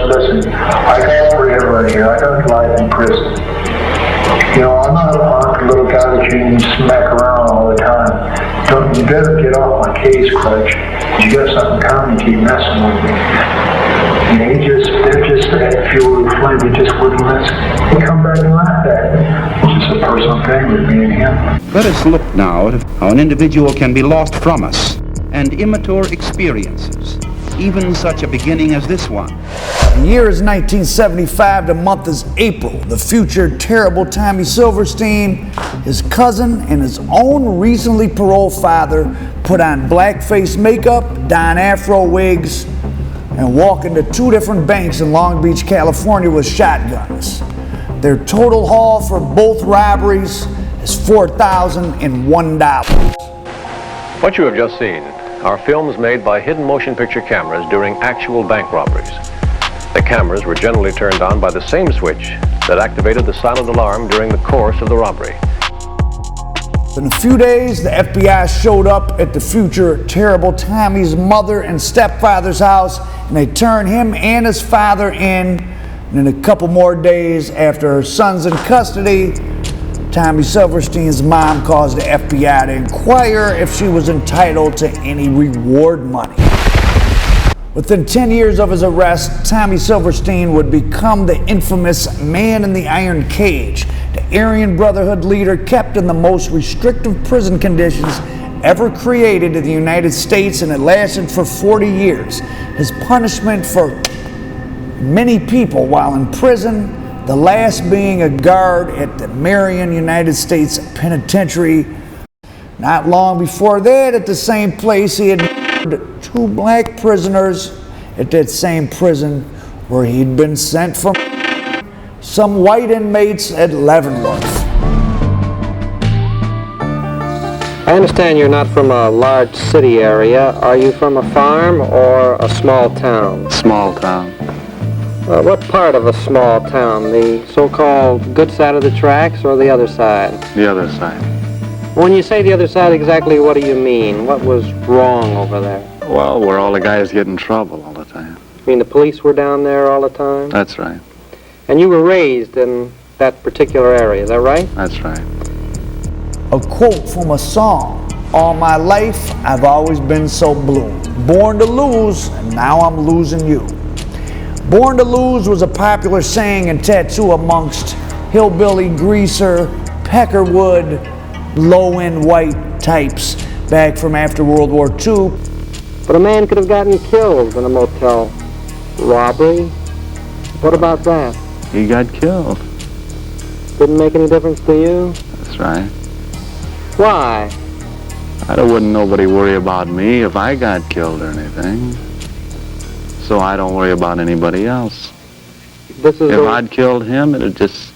listen, I got forever here. I got life in prison. You know, I'm not a punk little guy that you can smack around all the time. Don't, you better get off my case, Crutch. You got something coming to keep messing with me. And they're just that fuel of the flame. They just wouldn't listen. They come back and laugh at me. It's just a personal thing with me and him. Let us look now at how an individual can be lost from us and immature experiences, even such a beginning as this one. The year is 1975, the month is April. The future terrible Tommy Silverstein, his cousin, and his own recently paroled father put on blackface makeup, don afro wigs, and walk into two different banks in Long Beach, California with shotguns. Their total haul for both robberies is $4,001. What you have just seen are films made by hidden motion picture cameras during actual bank robberies. The cameras were generally turned on by the same switch that activated the silent alarm during the course of the robbery. In a few days, the FBI showed up at the future terrible Tommy's mother and stepfather's house, and they turned him and his father in. And in a couple more days, after her son's in custody, Tommy Silverstein's mom caused the FBI to inquire if she was entitled to any reward money. Within 10 years of his arrest, Tommy Silverstein would become the infamous man in the iron cage, the Aryan Brotherhood leader kept in the most restrictive prison conditions ever created in the United States, and it lasted for 40 years. His punishment for many people while in prison, the last being a guard at the Marion, United States Penitentiary. Not long before that, at the same place, he had murdered two black prisoners at that same prison where he'd been sent from some white inmates at Leavenworth. I understand you're not from a large city area. Are you from a farm or a small town? Small town. What part of a small town? The so-called good side of the tracks or the other side? The other side. When you say the other side, exactly what do you mean? What was wrong over there? Well, where all the guys get in trouble all the time. You mean the police were down there all the time? That's right. And you were raised in that particular area, is that right? That's right. A quote from a song: "All my life, I've always been so blue. Born to lose, and now I'm losing you." Born to lose was a popular saying and tattoo amongst hillbilly, greaser, peckerwood, low-end white types back from after World War II. But a man could have gotten killed in a motel robbery. What about that? He got killed. Didn't make any difference to you? That's right. Why? Wouldn't nobody worry about me if I got killed or anything. So I don't worry about anybody else. This is if I'd killed him, it'd just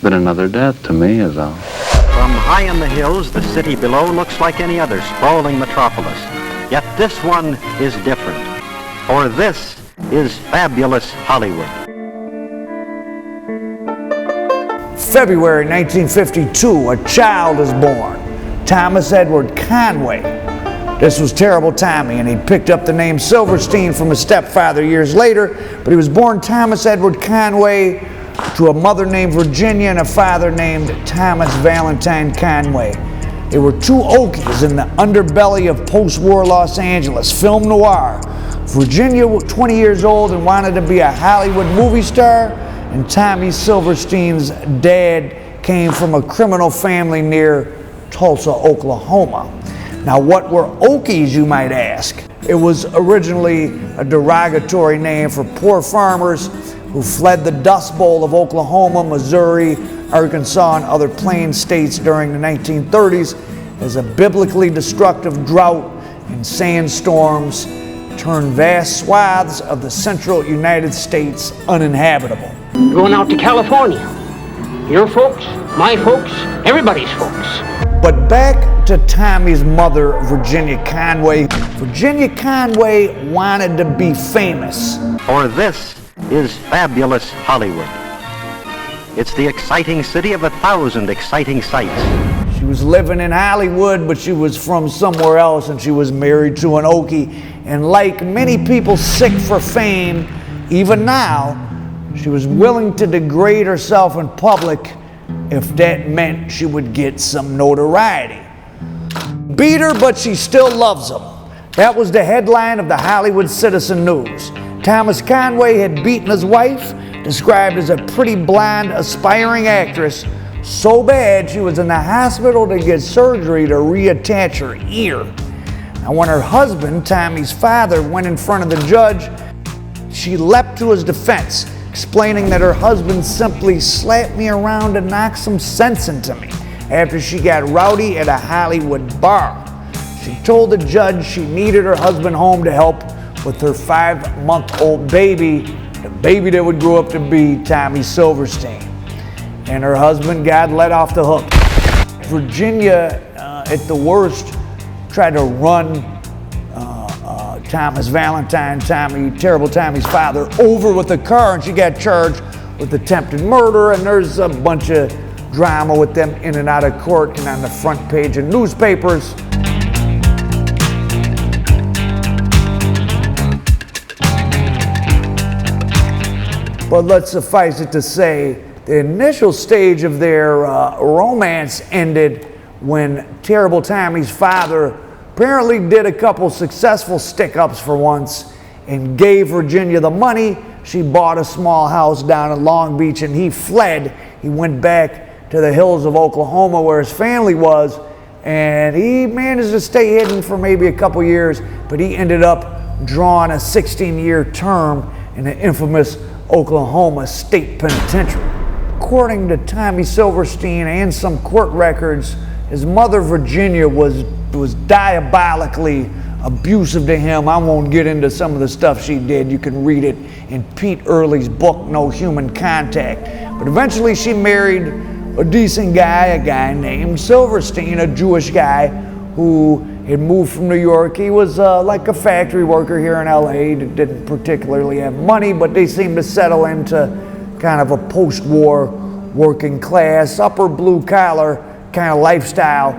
been another death to me, is all. From high in the hills, the city below looks like any other sprawling metropolis. Yet this one is different. For this is fabulous Hollywood. February 1952, a child is born, Thomas Edward Conway. This was terrible Tommy, and he picked up the name Silverstein from his stepfather years later, but he was born Thomas Edward Conway to a mother named Virginia and a father named Thomas Valentine Conway. They were two Okies in the underbelly of post-war Los Angeles, film noir. Virginia was 20 years old and wanted to be a Hollywood movie star, and Tommy Silverstein's dad came from a criminal family near Tulsa, Oklahoma. Now, what were Okies, you might ask? It was originally a derogatory name for poor farmers who fled the Dust Bowl of Oklahoma, Missouri, Arkansas, and other plain states during the 1930s as a biblically destructive drought and sandstorms turned vast swaths of the central United States uninhabitable. Going out to California. Your folks, my folks, everybody's folks. But back to Tommy's mother, Virginia Conway. Virginia Conway wanted to be famous. For this is fabulous Hollywood. It's the exciting city of 1,000 exciting sights. She was living in Hollywood, but she was from somewhere else, and she was married to an Okie. And like many people sick for fame, even now, she was willing to degrade herself in public if that meant she would get some notoriety. Beat her, but she still loves him. That was the headline of the Hollywood Citizen News. Thomas Conway had beaten his wife, described as a pretty blonde, aspiring actress, so bad she was in the hospital to get surgery to reattach her ear. Now, when her husband, Tommy's father, went in front of the judge, she leapt to his defense, explaining that her husband simply slapped me around to knock some sense into me after she got rowdy at a Hollywood bar. She told the judge she needed her husband home to help with her 5-month-old baby, the baby that would grow up to be Tommy Silverstein. And her husband got let off the hook. Virginia, at the worst, tried to run Thomas Valentine, Terrible Tommy's father, over with a car, and she got charged with attempted murder, and there's a bunch of drama with them in and out of court and on the front page of newspapers. But let's suffice it to say, the initial stage of their romance ended when Terrible Tommy's father apparently did a couple successful stick-ups for once and gave Virginia the money. She bought a small house down in Long Beach, and he fled. He went back to the hills of Oklahoma where his family was, and he managed to stay hidden for maybe a couple years, but he ended up drawing a 16-year term in the infamous Oklahoma State Penitentiary. According to Tommy Silverstein and some court records, his mother Virginia was diabolically abusive to him. I won't get into some of the stuff she did. You can read it in Pete Early's book, No Human Contact. But eventually she married a decent guy, a guy named Silverstein, a Jewish guy who had moved from New York. He was like a factory worker here in LA. He didn't particularly have money, but they seemed to settle into kind of a post-war working class, upper blue collar kind of lifestyle.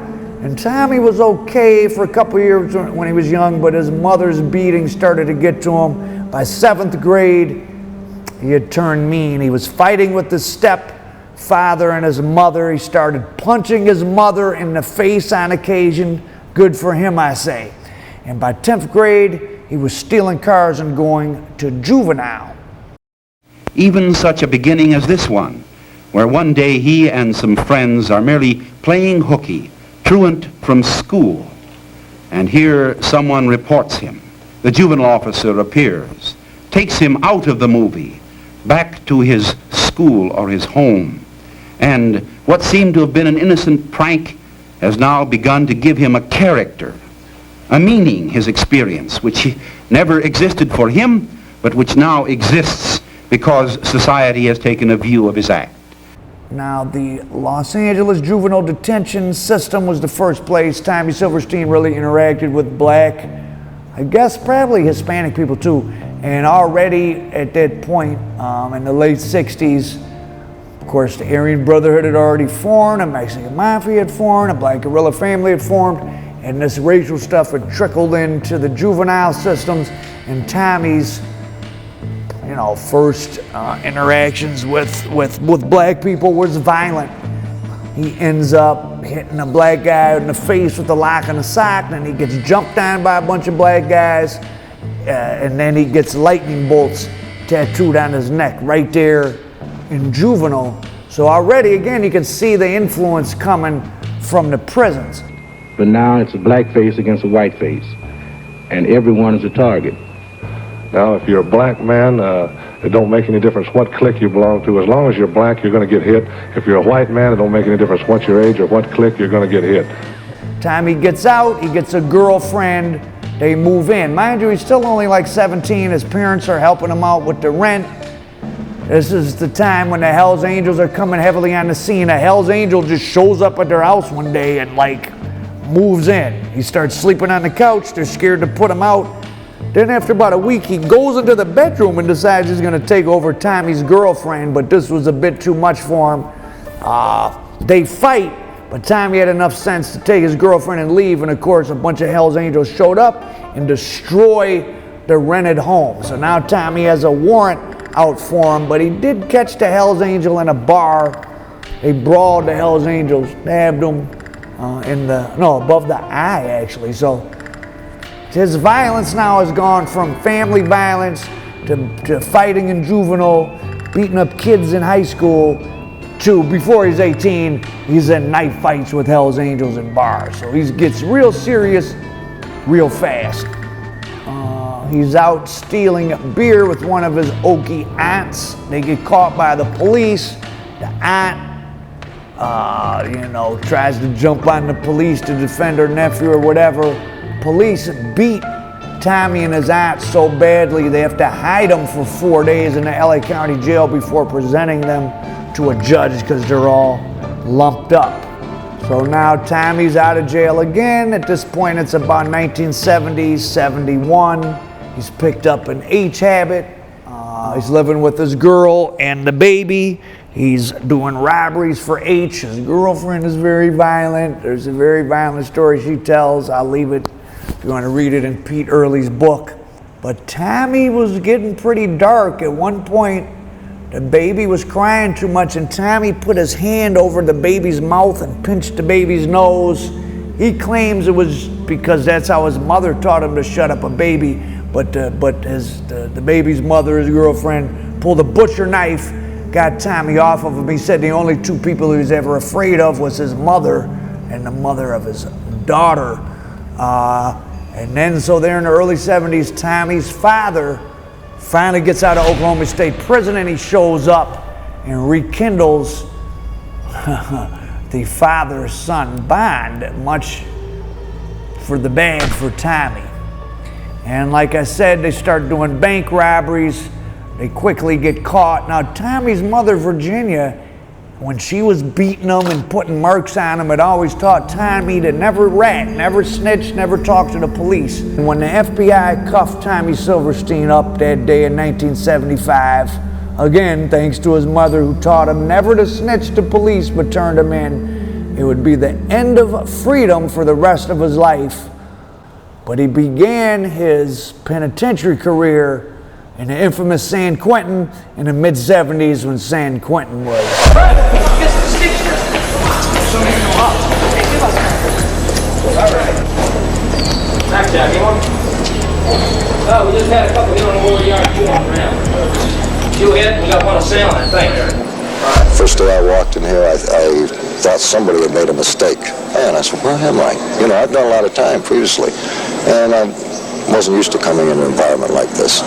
And Tommy was okay for a couple of years when he was young, but his mother's beating started to get to him. By 7th grade, he had turned mean. He was fighting with his stepfather and his mother. He started punching his mother in the face on occasion. Good for him, I say. And by 10th grade, he was stealing cars and going to Juvenile. Even such a beginning as this one, where one day he and some friends are merely playing hooky, truant from school, and here someone reports him. The juvenile officer appears, takes him out of the movie, back to his school or his home, and what seemed to have been an innocent prank has now begun to give him a character, a meaning, his experience, which never existed for him, but which now exists because society has taken a view of his act. Now, the Los Angeles juvenile detention system was the first place Tommy Silverstein really interacted with black, I guess probably Hispanic people too. And already at that point, in the late 60s, of course, the Aryan Brotherhood had already formed, a Mexican mafia had formed, a black guerrilla family had formed, and this racial stuff had trickled into the juvenile systems, and Tommy's first interactions with black people was violent. He ends up hitting a black guy in the face with a lock and a sock, then he gets jumped on by a bunch of black guys, and then he gets lightning bolts tattooed on his neck right there in Juvenile. So already, again, you can see the influence coming from the prisons. But now it's a black face against a white face, and everyone is a target. Now, if you're a black man, it don't make any difference what clique you belong to. As long as you're black, you're going to get hit. If you're a white man, it don't make any difference what your age or what clique, you're going to get hit. Tommy gets out, he gets a girlfriend, they move in. Mind you, he's still only like 17. His parents are helping him out with the rent. This is the time when the Hells Angels are coming heavily on the scene. A Hells Angel just shows up at their house one day and moves in. He starts sleeping on the couch. They're scared to put him out. Then after about a week, he goes into the bedroom and decides he's going to take over Tommy's girlfriend, but this was a bit too much for him. They fight, But Tommy had enough sense to take his girlfriend and leave, and of course a bunch of Hell's Angels showed up and destroy the rented home. So now Tommy has a warrant out for him, but he did catch the Hell's Angel in a bar. They brawled the Hell's Angels, stabbed him above the eye actually. So his violence now has gone from family violence to fighting in juvenile, beating up kids in high school, to before he's 18, he's in knife fights with Hell's Angels in bars. So he gets real serious real fast. He's out stealing beer with one of his Okie aunts. They get caught by the police. The aunt, tries to jump on the police to defend her nephew or whatever. Police beat Tommy and his aunt so badly they have to hide them for 4 days in the LA County Jail before presenting them to a judge because they're all lumped up. So now Tommy's out of jail again. At this point, it's about 1970, 71. He's picked up an H habit. He's living with his girl and the baby. He's doing robberies for H. His girlfriend is very violent. There's a very violent story she tells. I'll leave it if you want to read it in Pete Early's book. But Tommy was getting pretty dark. At one point, the baby was crying too much, and Tommy put his hand over the baby's mouth and pinched the baby's nose. He claims it was because that's how his mother taught him to shut up a baby. But the baby's mother, his girlfriend, pulled a butcher knife, got Tommy off of him. He said the only two people he was ever afraid of was his mother and the mother of his daughter. And then, so there in the early 70s, Tommy's father finally gets out of Oklahoma State Prison, and he shows up and rekindles the father-son bond, much for the bad for Tommy. And like I said, they start doing bank robberies. They quickly get caught. Now, Tommy's mother, Virginia, when she was beating him and putting marks on him, had always taught Tommy to never rat, never snitch, never talk to the police. And when the FBI cuffed Tommy Silverstein up that day in 1975, again, thanks to his mother who taught him never to snitch to police but turned him in, it would be the end of freedom for the rest of his life. But he began his penitentiary career in the infamous San Quention in the mid-70s when San Quentin was. We just had a couple here on the lower yard around. You hit, we got one sale, I think. First day I walked in here, I thought somebody had made a mistake. And I said, where am I? I've done a lot of time previously, and I wasn't used to coming in an environment like this.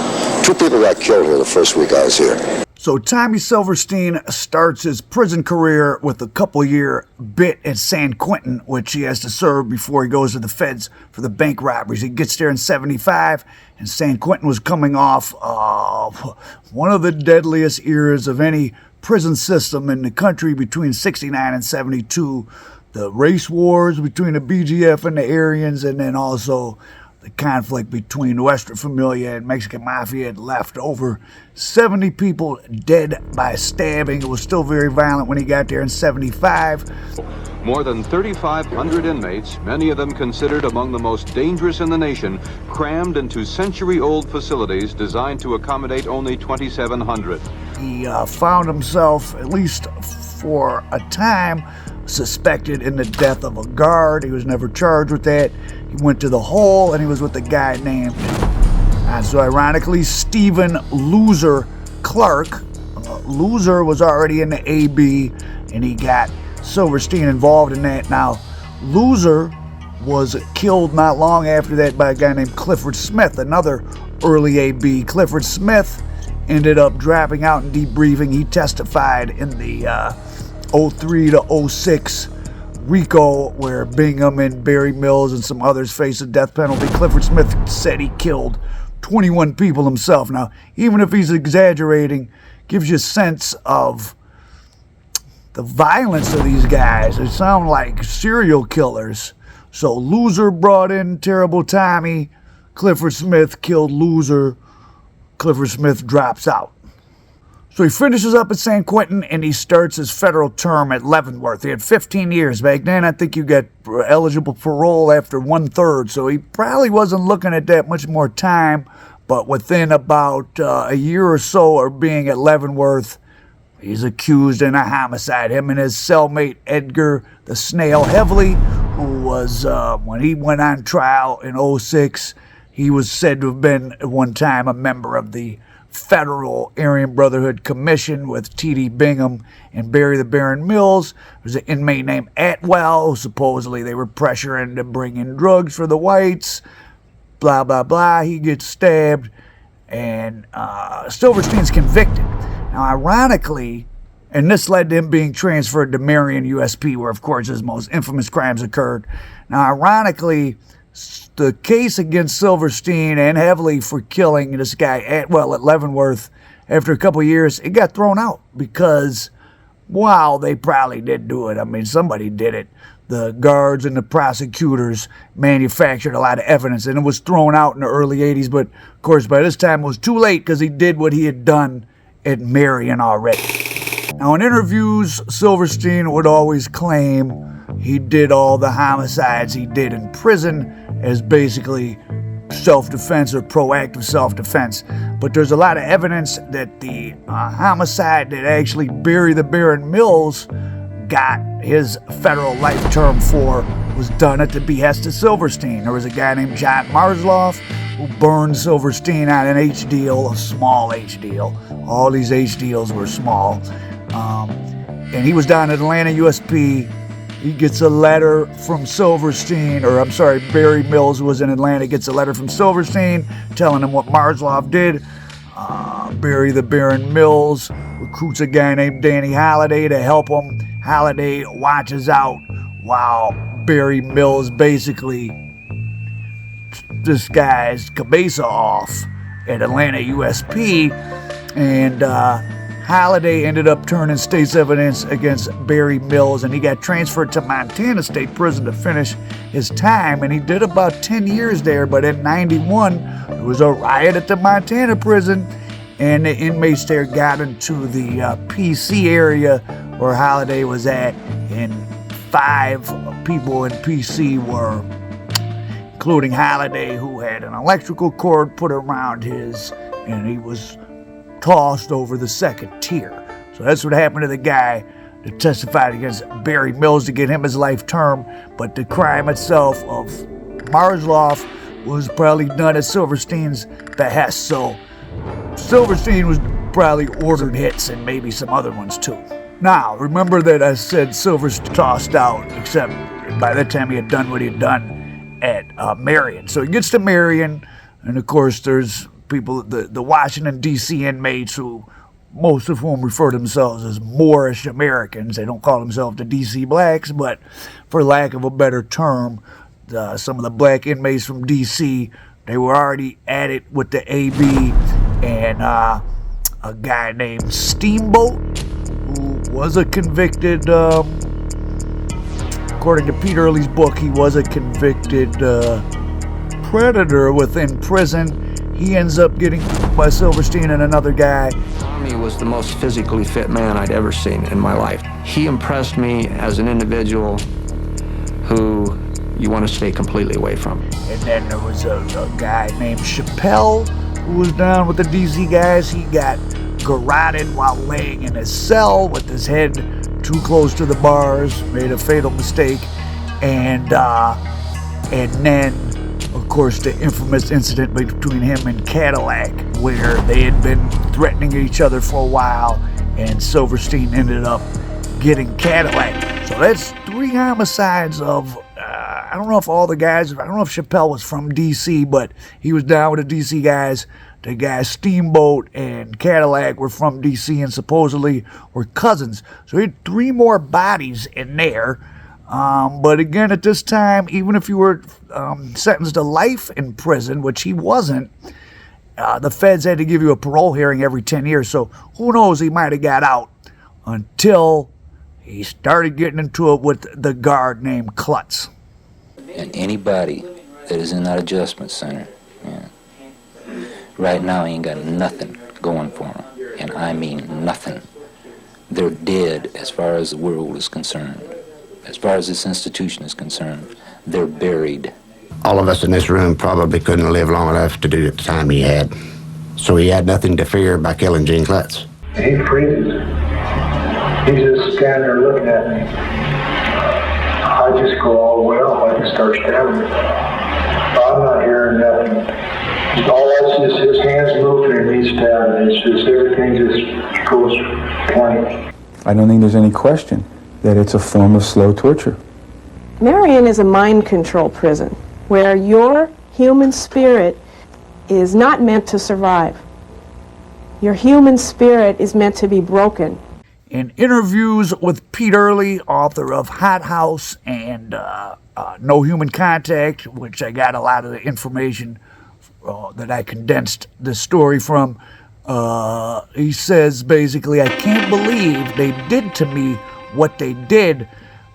2 people got killed here the first week I was here. So Tommy Silverstein starts his prison career with a couple-year bit at San Quentin, which he has to serve before he goes to the feds for the bank robberies. He gets there in 75, and San Quentin was coming off one of the deadliest eras of any prison system in the country between 69 and 72. The race wars between the BGF and the Aryans, and then also the conflict between the Western Familia and Mexican Mafia had left over 70 people dead by stabbing. It was still very violent when he got there in 75. More than 3,500 inmates, many of them considered among the most dangerous in the nation, crammed into century-old facilities designed to accommodate only 2,700. He found himself, at least for a time, suspected in the death of a guard. He was never charged with that. He went to the hole, and he was with a guy named, so ironically, Stephen Loser Clark. Loser was already in the AB, and he got Silverstein involved in that. Now, Loser was killed not long after that by a guy named Clifford Smith, another early AB. Clifford Smith ended up dropping out and debriefing. He testified in the 03 to 06 RICO, where Bingham and Barry Mills and some others faced a death penalty. Clifford Smith said he killed 21 people himself. Now, even if he's exaggerating, gives you a sense of the violence of these guys. They sound like serial killers. So Loser brought in Terrible Tommy. Clifford Smith killed Loser. Clifford Smith drops out. So he finishes up at San Quentin and he starts his federal term at Leavenworth. He had 15 years. Back then, I think you got eligible parole after 1/3, so he probably wasn't looking at that much more time. But within about a year or so of being at Leavenworth, he's accused in a homicide. Him and his cellmate Edgar the Snail Heavily, who was, when he went on trial in 2006, he was said to have been at one time a member of the Federal Aryan Brotherhood Commission with T.D. Bingham and Barry the Baron Mills. There's an inmate named Atwell, who supposedly they were pressuring to bring in drugs for the whites. Blah, blah, blah. He gets stabbed, and Silverstein's convicted. Now, ironically, and this led to him being transferred to Marion, USP, where, of course, his most infamous crimes occurred. Now, ironically, the case against Silverstein and Heavily for killing this guy Atwell at Leavenworth, after a couple of years, it got thrown out because, wow, they probably did do it. I mean, somebody did it. The guards and the prosecutors manufactured a lot of evidence, and it was thrown out in the early 80s. But, of course, by this time it was too late because he did what he had done at Marion already. Now, in interviews, Silverstein would always claim he did all the homicides he did in prison as basically self-defense or proactive self-defense. But there's a lot of evidence that the homicide that actually Barry the Baron Mills got his federal life term for was done at the behest of Silverstein. There was a guy named John Marsloff who burned Silverstein on an H deal, a small H deal. All these H deals were small. And he was down at Atlanta USP. He gets a letter from Silverstein, or I'm sorry, Barry Mills, who was in Atlanta, gets a letter from Silverstein telling him what Marsloff did. Barry the Baron Mills recruits a guy named Danny Holliday to help him. Holliday watches out while Barry Mills basically this guy's cabeza off at Atlanta USP, and Holliday ended up turning state's evidence against Barry Mills, and he got transferred to Montana State Prison to finish his time, and he did about 10 years there. But in 91, there was a riot at the Montana prison, and the inmates there got into the PC area where Holliday was at, and 5 people in PC were, including Holliday, who had an electrical cord put around his, and he was tossed over the second tier. So that's what happened to the guy that testified against Barry Mills to get him his life term. But the crime itself of Marsloff was probably done at Silverstein's behest. So Silverstein was probably ordered hits and maybe some other ones too. Now, remember that I said Silverstein tossed out, except by that time he had done what he had done at Marion. So he gets to Marion, and of course there's people, the Washington, D.C. inmates, who most of whom refer to themselves as Moorish Americans. They don't call themselves the D.C. blacks, but for lack of a better term, some of the black inmates from D.C., they were already at it with the AB, and a guy named Steamboat, who was a convicted, according to Pete Early's book, he was a convicted predator within prison. He ends up getting by Silverstein and another guy. Tommy was the most physically fit man I'd ever seen in my life. He impressed me as an individual who you want to stay completely away from. And then there was a guy named Chappelle who was down with the DC guys. He got garroted while laying in his cell with his head too close to the bars, made a fatal mistake, and then, of course, the infamous incident between him and Cadillac, where they had been threatening each other for a while, and Silverstein ended up getting Cadillac. So that's 3 homicides of, I don't know if all the guys, I don't know if Chappelle was from D.C., but he was down with the D.C. guys. The guys Steamboat and Cadillac were from D.C. and supposedly were cousins. So he had 3 more bodies in there. But again, at this time, even if you were sentenced to life in prison, which he wasn't, the feds had to give you a parole hearing every 10 years. So who knows, he might have got out until he started getting into it with the guard named Klutz. And anybody that is in that adjustment center, right now ain't got nothing going for them. And and I mean nothing. They're dead as far as the world is concerned. As far as this institution is concerned, they're buried. All of us in this room probably couldn't live long enough to do the time he had. So he had nothing to fear by killing Gene Klutz. He freezes. He's just standing there looking at me. I just go all the way off. I just start stabbing him. I'm not hearing nothing. All I see is his hands moving and he's stabbing. It's just everything just goes blank. I don't think there's any question that it's a form of slow torture. Marion is a mind control prison where your human spirit is not meant to survive. Your human spirit is meant to be broken. In interviews with Pete Early, author of Hot House and No Human Contact, which I got a lot of the information that I condensed this story from, he says basically, I can't believe they did to me what they did.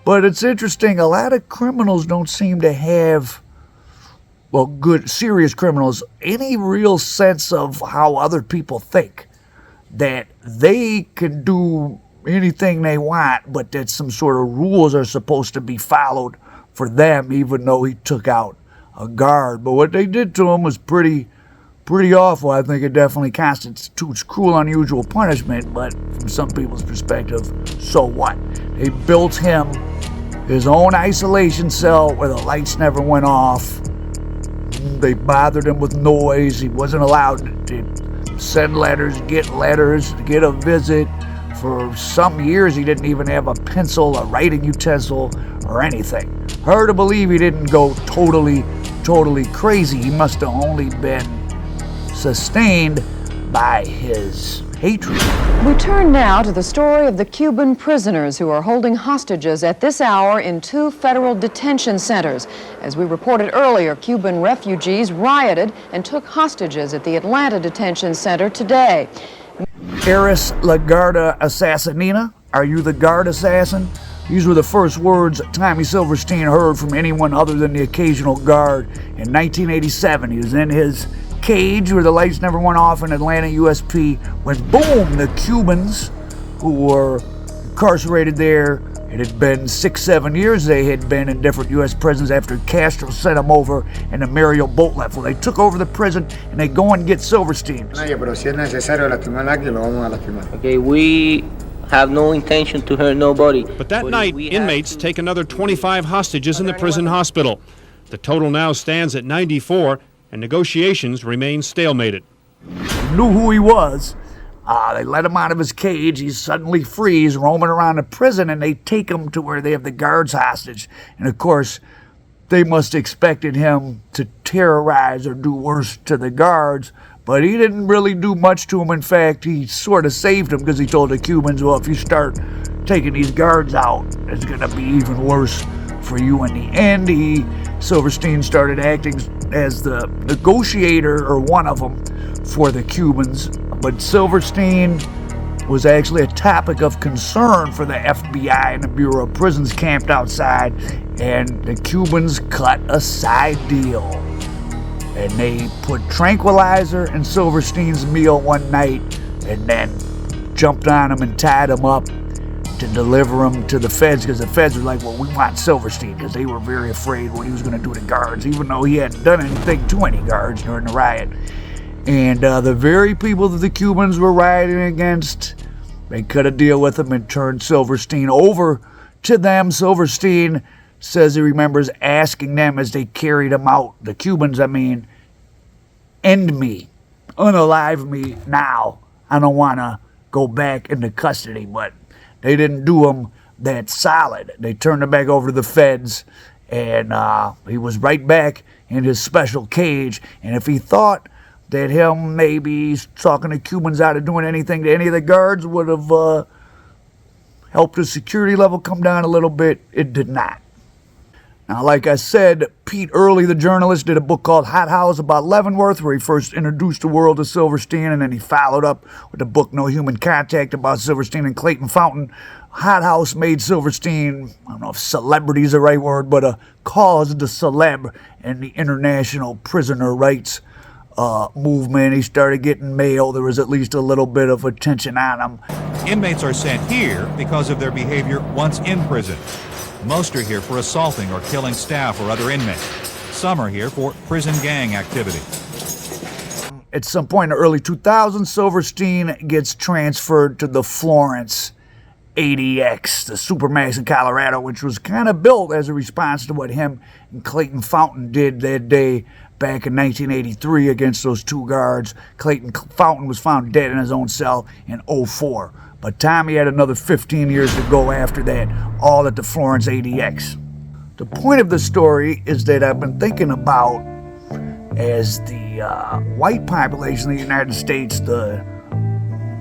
But it's interesting, a lot of criminals don't seem to have, well, good, serious criminals, any real sense of how other people think. That they can do anything they want, but that some sort of rules are supposed to be followed for them, even though he took out a guard. But what they did to him was pretty awful. I think it definitely constitutes cruel, unusual punishment, but from some people's perspective, so what? They built him his own isolation cell where the lights never went off. They bothered him with noise. He wasn't allowed to send letters, get a visit. For some years, he didn't even have a pencil, a writing utensil, or anything. Hard to believe he didn't go totally crazy. He must have only been sustained by his hatred. We turn now to the story of the Cuban prisoners who are holding hostages at this hour in 2 federal detention centers. As we reported earlier, Cuban refugees rioted and took hostages at the Atlanta detention center today. Eres la Garda Assassinina? Are you the guard assassin? These were the first words Tommy Silverstein heard from anyone other than the occasional guard. In 1987, he was in his cage where the lights never went off in Atlanta USP when, boom, the Cubans who were incarcerated there, it had been 6-7 years they had been in different U.S. prisons after Castro sent them over and the Marion boat left. Well, they took over the prison and they go and get Silverstein. Okay, we have no intention to hurt nobody. But that night, inmates take another 25 hostages in the prison hospital. The total now stands at 94, and negotiations remain stalemated. They knew who he was. They let him out of his cage. He's suddenly free. He's roaming around the prison, and they take him to where they have the guards hostage. And, of course, they must have expected him to terrorize or do worse to the guards, but he didn't really do much to them. In fact, he sort of saved them because he told the Cubans, well, if you start taking these guards out, it's going to be even worse for you in the end. Silverstein started acting as the negotiator, or one of them, for the Cubans. But Silverstein was actually a topic of concern for the FBI and the Bureau of Prisons camped outside, and the Cubans cut a side deal. And they put tranquilizer in Silverstein's meal one night and then jumped on him and tied him up to deliver him to the feds, because the feds were like, well, we want Silverstein, because they were very afraid what he was going to do to guards, even though he hadn't done anything to any guards during the riot. And the very people that the Cubans were rioting against, they cut a deal with him and turned Silverstein over to them. Silverstein says he remembers asking them as they carried him out, the Cubans, end me, unalive me now. I don't want to go back into custody, but they didn't do him that solid. They turned him back over to the feds, and he was right back in his special cage. And if he thought that him maybe talking the Cubans out of doing anything to any of the guards would have helped his security level come down a little bit, it did not. Now, like I said, Pete Early, the journalist, did a book called Hot House about Leavenworth, where he first introduced the world to Silverstein, and then he followed up with the book No Human Contact about Silverstein and Clayton Fountain. Hot House made Silverstein, I don't know if celebrity is the right word, but a cause de celeb in the international prisoner rights movement. He started getting mail. There was at least a little bit of attention on him. Inmates are sent here because of their behavior once in prison. Most are here for assaulting or killing staff or other inmates. Some are here for prison gang activity. At some point in the early 2000s, Silverstein gets transferred to the Florence ADX, the Supermax in Colorado, which was kind of built as a response to what him and Clayton Fountain did that day back in 1983 against those two guards. Clayton Fountain was found dead in his own cell in 2004. But Tommy had another 15 years to go after that, all at the Florence ADX. The point of the story is that I've been thinking about, as the white population of the United States, the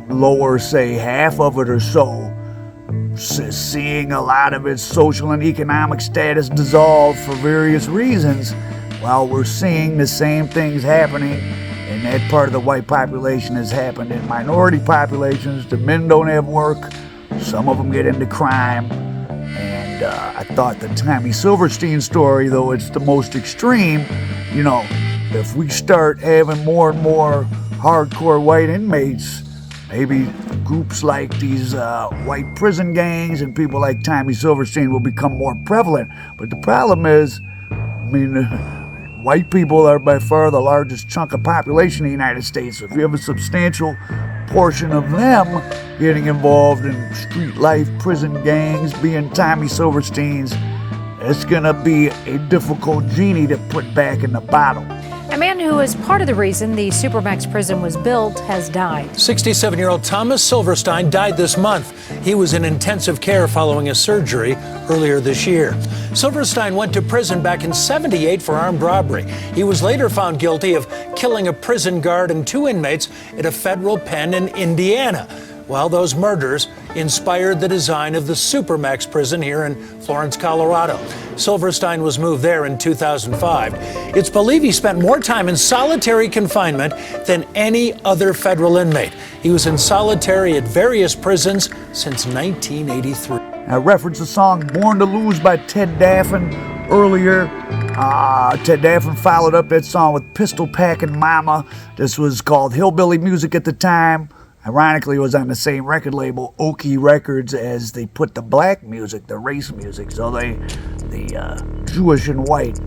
lower, say, half of it or so, seeing a lot of its social and economic status dissolve for various reasons, while we're seeing the same things happening in that part of the white population has happened in minority populations. The men don't have work. Some of them get into crime. And I thought the Tommy Silverstein story, though it's the most extreme, you know, if we start having more and more hardcore white inmates, maybe groups like these white prison gangs and people like Tommy Silverstein will become more prevalent. But the problem is, I mean, white people are by far the largest chunk of population in the United States. If you have a substantial portion of them getting involved in street life, prison gangs, being Tommy Silversteins, it's gonna be a difficult genie to put back in the bottle. A man who is part of the reason the Supermax prison was built has died. 67-year-old Thomas Silverstein died this month. He was in intensive care following a surgery earlier this year. Silverstein went to prison back in '78 for armed robbery. He was later found guilty of killing a prison guard and 2 inmates at a federal pen in Indiana. Well, those murders inspired the design of the Supermax prison here in Florence, Colorado. Silverstein was moved there in 2005. It's believed he spent more time in solitary confinement than any other federal inmate. He was in solitary at various prisons since 1983. I referenced the song Born to Lose by Ted Daffin earlier. Ted Daffin followed up that song with Pistol Packin' Mama. This was called Hillbilly Music at the time. Ironically, it was on the same record label, Okie Records, as they put the black music, the race music. So the Jewish and white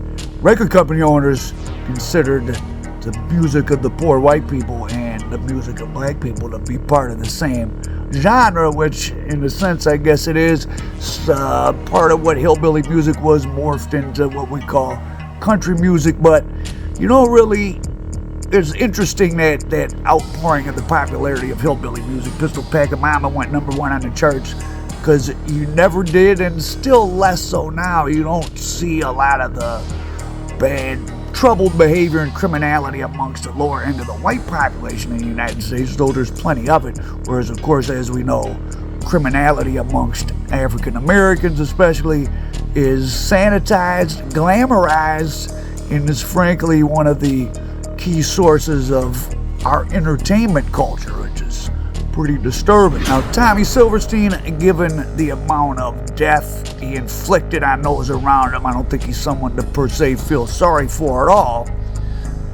record company owners considered the music of the poor white people and the music of black people to be part of the same genre, which in a sense I guess it is part of what hillbilly music was morphed into what we call country music. But you know, really, it's interesting that outpouring of the popularity of hillbilly music. Pistol Packin' Mama went #1 on the charts because you never did, and still less so now. You don't see a lot of the bad, troubled behavior and criminality amongst the lower end of the white population in the United States, though there's plenty of it. Whereas, of course, as we know, criminality amongst African Americans especially is sanitized, glamorized, and is frankly one of the key sources of our entertainment culture, which is pretty disturbing. Now, Tommy Silverstein, given the amount of death he inflicted on those around him, I don't think he's someone to per se feel sorry for at all,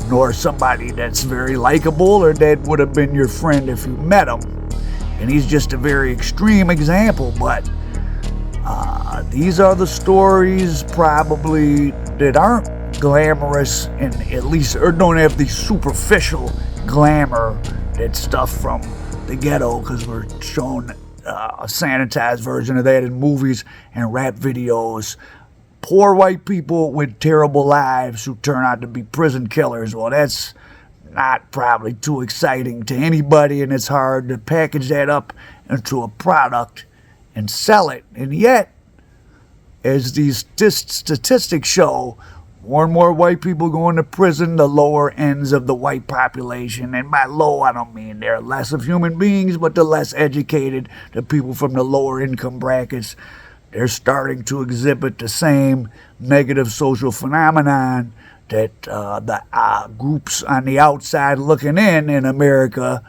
nor somebody that's very likable or that would have been your friend if you met him. And he's just a very extreme example, but these are the stories probably that aren't glamorous, and at least, or don't have the superficial glamour that stuff from the ghetto, because we're shown a sanitized version of that in movies and rap videos. Poor white people with terrible lives who turn out to be prison killers. Well, that's not probably too exciting to anybody, and it's hard to package that up into a product and sell it. And yet, as these statistics show, more and more white people going to prison, the lower ends of the white population. And by low, I don't mean they're less of human beings, but the less educated, the people from the lower income brackets, they're starting to exhibit the same negative social phenomenon that the groups on the outside looking in America,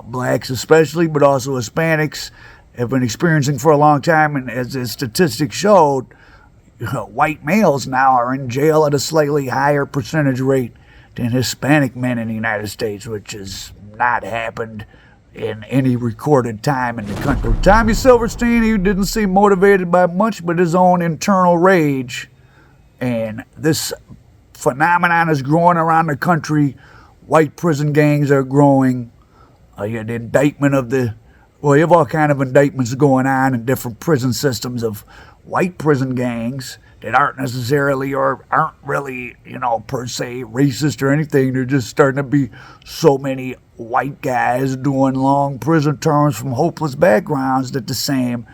blacks especially, but also Hispanics, have been experiencing for a long time. And as the statistics showed, white males now are in jail at a slightly higher percentage rate than Hispanic men in the United States, which has not happened in any recorded time in the country. Tommy Silverstein, he didn't seem motivated by much but his own internal rage. And this phenomenon is growing around the country. White prison gangs are growing. You have the indictment of you have all kind of indictments going on in different prison systems of white prison gangs that aren't necessarily or aren't really, per se racist or anything. They're just starting to be so many white guys doing long prison terms from hopeless backgrounds that the same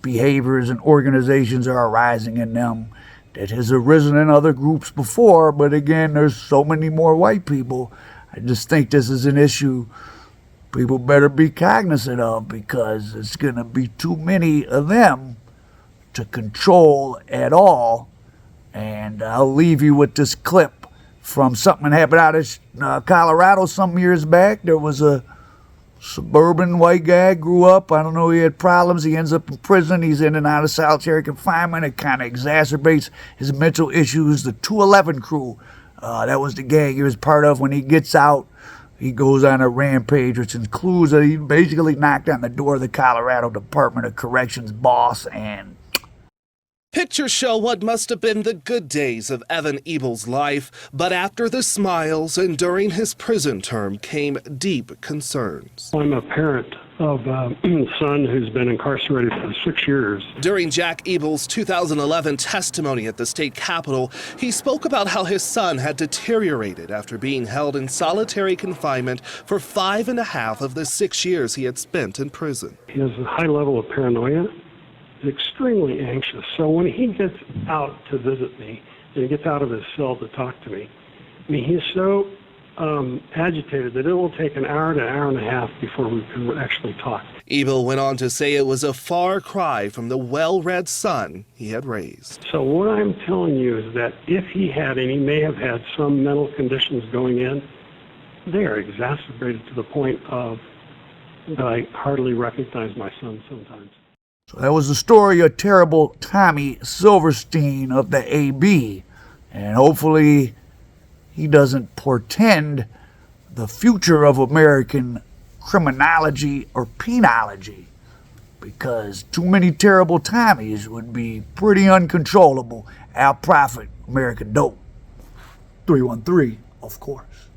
behaviors and organizations are arising in them that has arisen in other groups before. But again, there's so many more white people. I just think this is an issue people better be cognizant of, because it's going to be too many of them to control at all. And I'll leave you with this clip from something that happened out of Colorado some years back. There was a suburban white guy, grew up, I don't know, he had problems, he ends up in prison, he's in and out of solitary confinement. It kind of exacerbates his mental issues. The 211 crew, that was the gang he was part of. When he gets out, he goes on a rampage, which includes that he basically knocked on the door of the Colorado Department of Corrections boss. And pictures show what must have been the good days of Evan Ebel's life, but after the smiles and during his prison term came deep concerns. I'm a parent of a son who's been incarcerated for 6 years. During Jack Ebel's 2011 testimony at the state capitol, he spoke about how his son had deteriorated after being held in solitary confinement for 5.5 of the 6 years he had spent in prison. He has a high level of paranoia. He's extremely anxious. So when he gets out to visit me, and he gets out of his cell to talk to me, he's so agitated that it will take an hour to an hour and a half before we can actually talk. Ebel went on to say it was a far cry from the well-read son he had raised. So what I'm telling you is that if he had, and he may have had some mental conditions going in, they are exacerbated to the point of that I hardly recognize my son sometimes. so that was the story of terrible Tommy Silverstein of the AB. And hopefully he doesn't portend the future of American criminology or penology, because too many terrible Tommies would be pretty uncontrollable. Al Prophet, American Dope. 313, of course.